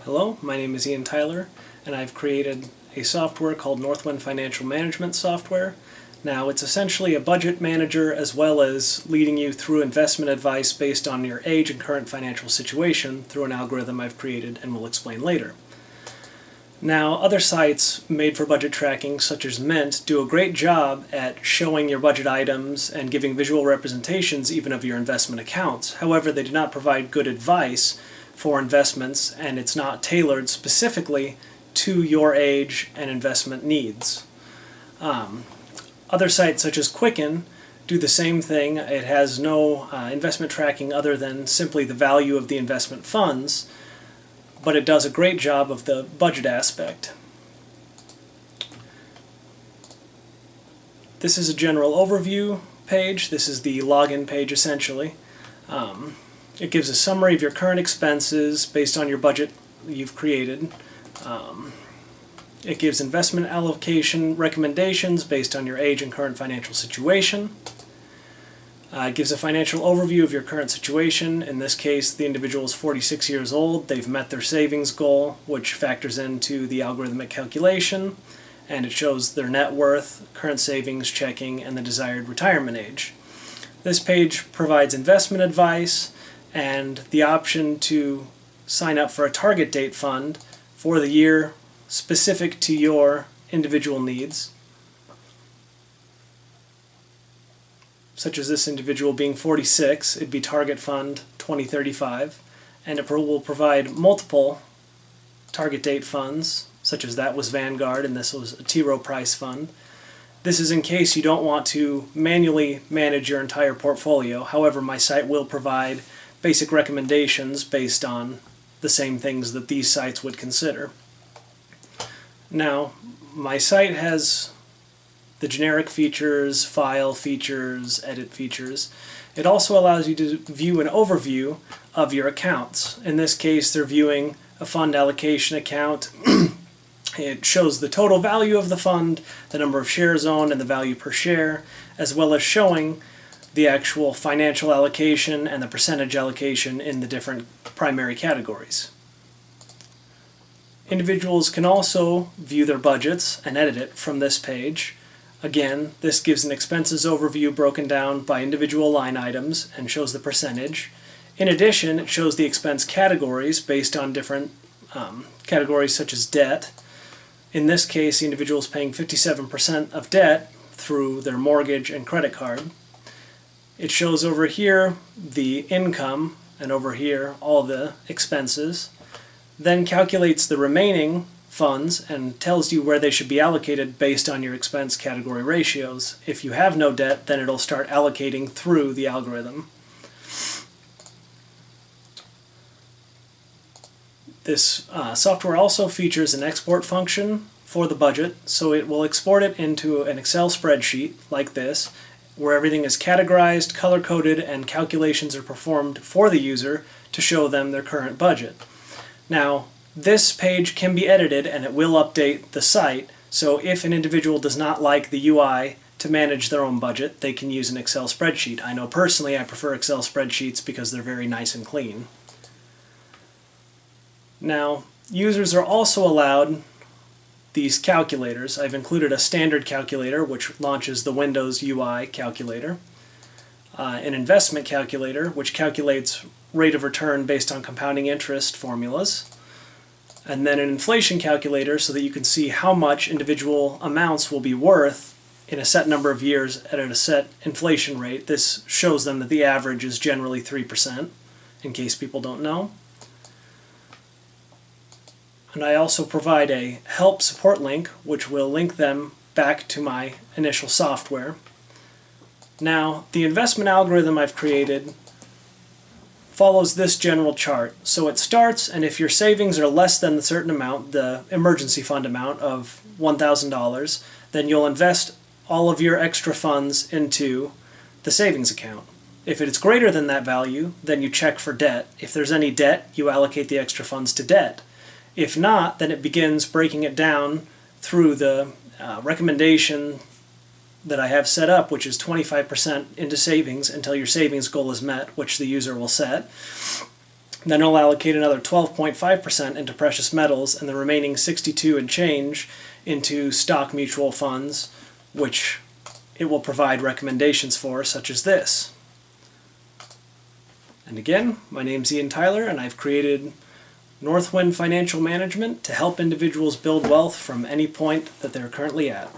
Hello, my name is Ian Tyler, and I've created a software called NorthWind Financial Management Software. Now, it's essentially a budget manager as well as leading you through investment advice based on your age and current financial situation through an algorithm I've created and will explain later. Now, other sites made for budget tracking, such as Mint, do a great job at showing your budget items and giving visual representations even of your investment accounts. However, they do not provide good advice for investments, and it's not tailored specifically to your age and investment needs. Other sites such as Quicken do the same thing. It has no investment tracking other than simply the value of the investment funds, but it does a great job of the budget aspect. This is a general overview page. This is the login page essentially. It gives a summary of your current expenses based on your budget you've created. It gives investment allocation recommendations based on your age and current financial situation. It gives a financial overview of your current situation. In this case, the individual is 46 years old. They've met their savings goal, which factors into the algorithmic calculation, and it shows their net worth, current savings, checking, and the desired retirement age. This page provides investment advice and the option to sign up for a target date fund for the year specific to your individual needs, such as this individual being 46, it'd be Target Fund 2035, and it will provide multiple target date funds, such as that was Vanguard and this was a T. Rowe Price fund. This is in case you don't want to manually manage your entire portfolio. However, my site will provide basic recommendations based on the same things that these sites would consider. Now, my site has the generic features, file features, edit features. It also allows you to view an overview of your accounts. In this case, they're viewing a fund allocation account. It shows the total value of the fund, the number of shares owned, and the value per share, as well as showing the actual financial allocation and the percentage allocation in the different primary categories. Individuals can also view their budgets and edit it from this page. Again, this gives an expenses overview broken down by individual line items and shows the percentage. In addition, it shows the expense categories based on different categories such as debt. In this case, the individual is paying 57% of debt through their mortgage and credit card. It shows over here the income and over here all the expenses, then calculates the remaining funds and tells you where they should be allocated based on your expense category ratios. If you have no debt, then it'll start allocating through the algorithm. This software also features an export function for the budget, so it will export it into an Excel spreadsheet like this, where everything is categorized, color-coded, and calculations are performed for the user to show them their current budget. Now, this page can be edited and it will update the site, so if an individual does not like the UI to manage their own budget, they can use an Excel spreadsheet. I know personally I prefer Excel spreadsheets because they're very nice and clean. Now, users are also allowed these calculators. I've included a standard calculator, which launches the Windows UI calculator, an investment calculator, which calculates rate of return based on compounding interest formulas, and then an inflation calculator so that you can see how much individual amounts will be worth in a set number of years at a set inflation rate. This shows them that the average is generally 3%, in case people don't know. And I also provide a help support link, which will link them back to my initial software. Now, the investment algorithm I've created follows this general chart. So it starts, and if your savings are less than a certain amount, the emergency fund amount of $1,000, then you'll invest all of your extra funds into the savings account. If it's greater than that value, then you check for debt. If there's any debt, you allocate the extra funds to debt. If not, then it begins breaking it down through the recommendation that I have set up, which is 25% into savings until your savings goal is met, which the user will set. Then it'll allocate another 12.5% into precious metals and the remaining 62 and change into stock mutual funds, which it will provide recommendations for, such as this. And again, my name's Ian Tyler, and I've created NorthWind Financial Management to help individuals build wealth from any point that they're currently at.